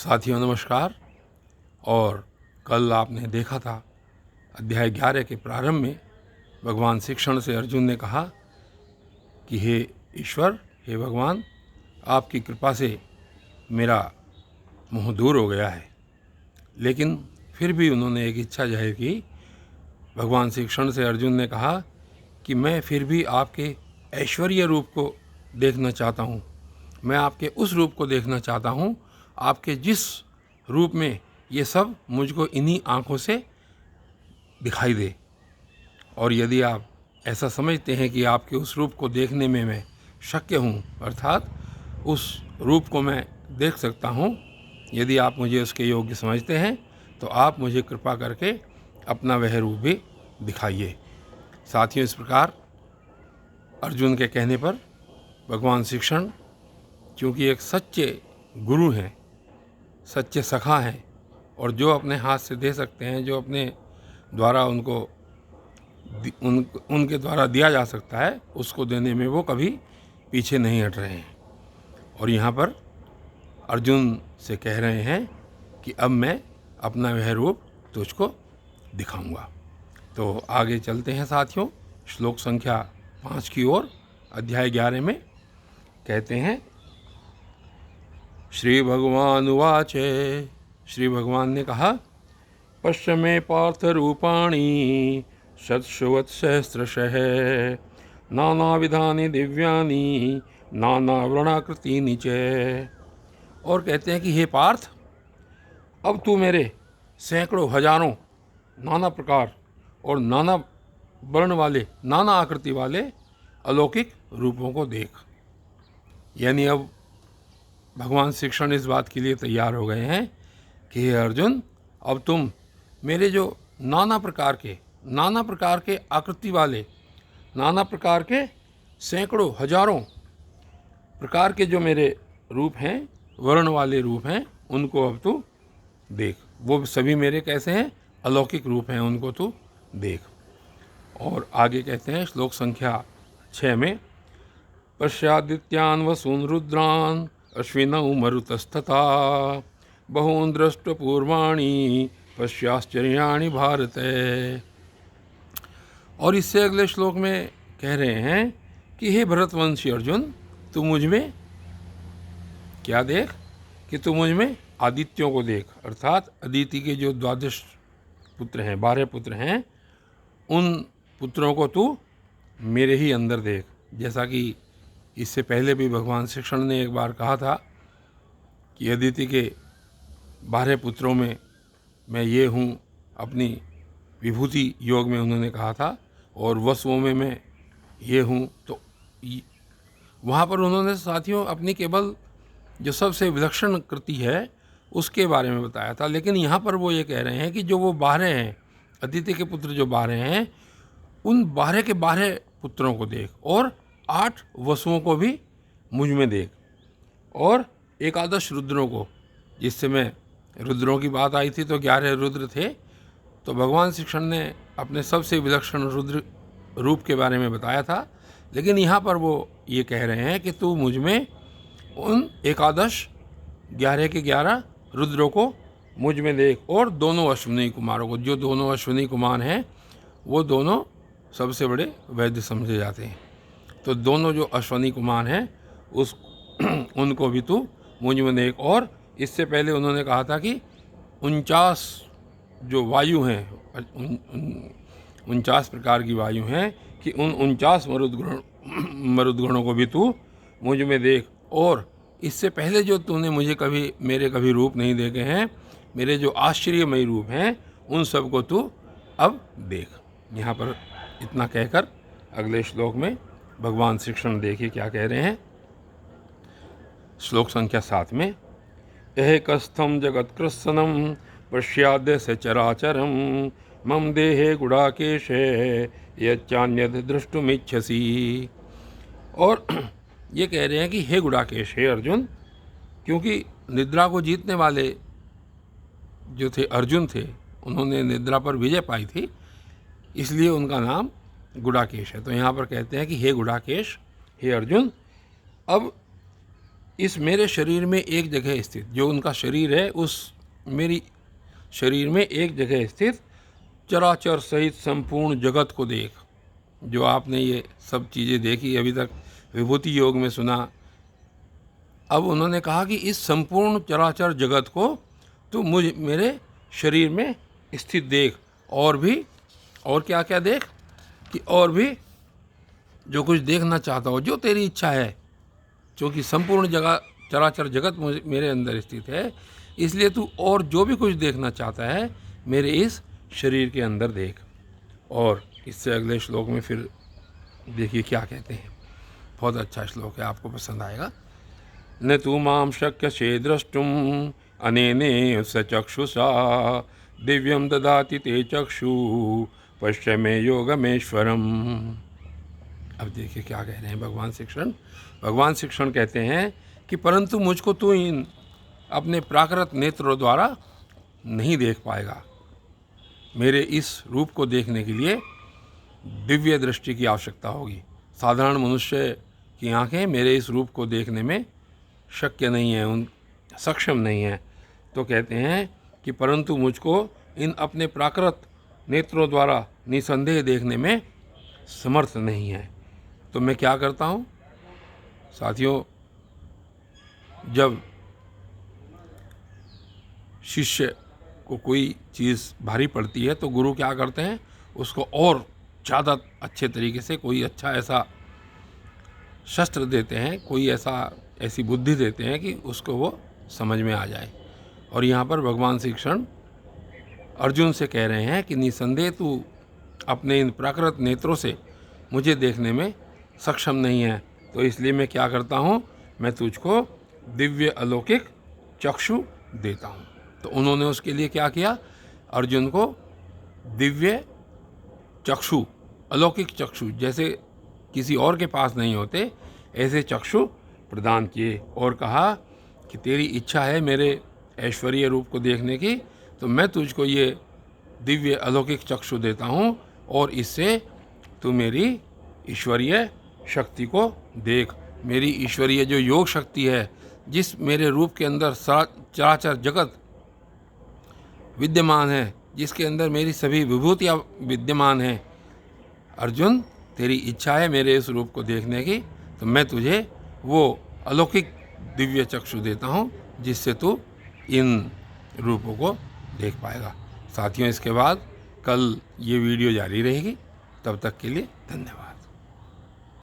साथियों नमस्कार। और कल आपने देखा था अध्याय 11 के प्रारंभ में भगवान श्री कृष्ण से अर्जुन ने कहा कि हे ईश्वर, हे भगवान, आपकी कृपा से मेरा मोह दूर हो गया है। लेकिन फिर भी उन्होंने एक इच्छा जाहिर की। भगवान श्री कृष्ण से अर्जुन ने कहा कि मैं फिर भी आपके ऐश्वर्य रूप को देखना चाहता हूँ, मैं आपके उस रूप को देखना चाहता हूँ, आपके जिस रूप में ये सब मुझको इन्हीं आँखों से दिखाई दे। और यदि आप ऐसा समझते हैं कि आपके उस रूप को देखने में मैं शक्य हूँ, अर्थात उस रूप को मैं देख सकता हूँ, यदि आप मुझे उसके योग्य समझते हैं तो आप मुझे कृपा करके अपना वह रूप भी दिखाइए। साथियों, इस प्रकार अर्जुन के कहने पर भगवान श्री कृष्ण क्योंकि एक सच्चे गुरु हैं, सच्चे सखा हैं, और जो अपने हाथ से दे सकते हैं, जो अपने द्वारा उनके द्वारा दिया जा सकता है, उसको देने में वो कभी पीछे नहीं हट रहे हैं। और यहाँ पर अर्जुन से कह रहे हैं कि अब मैं अपना वह रूप तुझको दिखाऊंगा। तो आगे चलते हैं साथियों, श्लोक संख्या 5 की ओर। अध्याय 11 में कहते हैं, श्री भगवान उवाच, श्री भगवान ने कहा, पश्य मे पार्थ रूपाणि शतशुवत्सहस्रशः नानाविधानि दिव्यानि नानावर्णाकृतीनि च। और कहते हैं कि हे पार्थ, अब तू मेरे सैकड़ों हजारों नाना प्रकार और नाना वर्ण वाले, नाना आकृति वाले अलौकिक रूपों को देख। यानी अब भगवान श्री कृष्ण इस बात के लिए तैयार हो गए हैं कि हे अर्जुन, अब तुम मेरे जो नाना प्रकार के आकृति वाले, नाना प्रकार के सैकड़ों हजारों प्रकार के जो मेरे रूप हैं, वर्ण वाले रूप हैं, उनको अब तू देख। वो सभी मेरे कैसे हैं? अलौकिक रूप हैं, उनको तू देख। और आगे कहते हैं श्लोक संख्या 6 में, पश्यादित्यान् वसून् रुद्रान् अश्विनौ मरुतस्तथा बहून् दृष्टपूर्वाणि पश्याश्चर्याणि भारत। और इससे अगले श्लोक में कह रहे हैं कि हे भरतवंशी अर्जुन, तू मुझ में क्या देख? कि तू मुझ में आदित्यों को देख, अर्थात अदिति के जो 12 पुत्र हैं, 12 पुत्र हैं, उन पुत्रों को तू मेरे ही अंदर देख। जैसा कि इससे पहले भी भगवान श्री कृष्ण ने एक बार कहा था कि अदिति के 12 पुत्रों में मैं ये हूँ, अपनी विभूति योग में उन्होंने कहा था, और वसुओं में मैं ये हूँ। तो वहाँ पर उन्होंने साथियों अपनी केवल जो सबसे विलक्षण कृति है उसके बारे में बताया था। लेकिन यहाँ पर वो ये कह रहे हैं कि जो वो 12 हैं, अदिति के पुत्र जो 12 हैं, उन 12 के 12 पुत्रों को देख, और 8 वसुओं को भी मुझ में देख, और एकादश रुद्रों को। जिस समय रुद्रों की बात आई थी तो 11 रुद्र थे, तो भगवान श्री कृष्ण ने अपने सबसे विलक्षण रुद्र रूप के बारे में बताया था। लेकिन यहाँ पर वो ये कह रहे हैं कि तू मुझ में उन एकादश 11 के 11 रुद्रों को मुझ में देख, और दोनों अश्विनी कुमारों को। जो दोनों अश्विनी कुमार हैं वो दोनों सबसे बड़े वैद्य समझे जाते हैं। तो दोनों जो अश्विनी कुमार हैं उस उनको भी तू मुझ में देख। और इससे पहले उन्होंने कहा था कि 49 जो वायु हैं, 49 प्रकार की वायु हैं, कि उन 49 मरुद्गणों को भी तू मुझ में देख। और इससे पहले जो तूने मुझे मेरे कभी रूप नहीं देखे हैं, मेरे जो आश्चर्यमयी रूप हैं, उन सब को तू अब देख। यहाँ पर इतना कहकर अगले श्लोक में भगवान श्री कृष्ण देखिए क्या कह रहे हैं। श्लोक संख्या 7 में, यह कस्थम जगत्कृत्सनम पश्याद्य से चराचरम मम देहे गुड़ाकेशे यच्चान्यद दृष्टुमिच्छसि। और ये कह रहे हैं कि हे गुड़ाकेश, हे अर्जुन, क्योंकि निद्रा को जीतने वाले जो थे अर्जुन थे, उन्होंने निद्रा पर विजय पाई थी, इसलिए उनका नाम गुड़ाकेश है। तो यहाँ पर कहते हैं कि हे गुड़ाकेश, हे अर्जुन, अब इस मेरे शरीर में एक जगह स्थित, जो उनका शरीर है उस मेरी शरीर में एक जगह स्थित चराचर सहित संपूर्ण जगत को देख। जो आपने ये सब चीज़ें देखी अभी तक विभूति योग में सुना, अब उन्होंने कहा कि इस संपूर्ण चराचर जगत को तू मेरे शरीर में स्थित देख, और भी, और क्या क्या देख, कि और भी जो कुछ देखना चाहता हो, जो तेरी इच्छा है, क्योंकि संपूर्ण जगह चराचर जगत मेरे अंदर स्थित है, इसलिए तू और जो भी कुछ देखना चाहता है मेरे इस शरीर के अंदर देख। और इससे अगले श्लोक में फिर देखिए क्या कहते हैं, बहुत अच्छा श्लोक है, आपको पसंद आएगा। न तू माम शक्यसे द्रष्टुम अनेने स चक्षुषा दिव्यम ददाति ते चक्षु पश्य मे योगमेश्वरम। अब देखिए क्या कह रहे हैं भगवान श्री कृष्ण। भगवान श्री कृष्ण कहते हैं कि परंतु मुझको तू इन अपने प्राकृत नेत्रों द्वारा नहीं देख पाएगा। मेरे इस रूप को देखने के लिए दिव्य दृष्टि की आवश्यकता होगी। साधारण मनुष्य की आंखें मेरे इस रूप को देखने में शक्य नहीं है, उन सक्षम नहीं है। तो कहते हैं कि परंतु मुझको इन अपने प्राकृत नेत्रों द्वारा निसंदेह देखने में समर्थ नहीं है। तो मैं क्या करता हूँ साथियों, जब शिष्य को कोई चीज़ भारी पड़ती है तो गुरु क्या करते हैं, उसको और ज़्यादा अच्छे तरीके से कोई अच्छा ऐसा शस्त्र देते हैं, कोई ऐसी बुद्धि देते हैं कि उसको वो समझ में आ जाए। और यहाँ पर भगवान श्री कृष्ण अर्जुन से कह रहे हैं कि निसंदेह तू अपने इन प्राकृत नेत्रों से मुझे देखने में सक्षम नहीं है, तो इसलिए मैं क्या करता हूँ, मैं तुझको दिव्य अलौकिक चक्षु देता हूँ। तो उन्होंने उसके लिए क्या किया, अर्जुन को दिव्य चक्षु, अलौकिक चक्षु, जैसे किसी और के पास नहीं होते ऐसे चक्षु प्रदान किए, और कहा कि तेरी इच्छा है मेरे ऐश्वर्य रूप को देखने की, तो मैं तुझको ये दिव्य अलौकिक चक्षु देता हूँ, और इससे तू मेरी ईश्वरीय शक्ति को देख। मेरी ईश्वरीय जो योग शक्ति है, जिस मेरे रूप के अंदर चराचर जगत विद्यमान है, जिसके अंदर मेरी सभी विभूतियाँ विद्यमान हैं, अर्जुन तेरी इच्छा है मेरे इस रूप को देखने की, तो मैं तुझे वो अलौकिक दिव्य चक्षु देता हूँ जिससे तू इन रूपों को देख पाएगा। साथियों, इसके बाद कल ये वीडियो जारी रहेगी। तब तक के लिए धन्यवाद।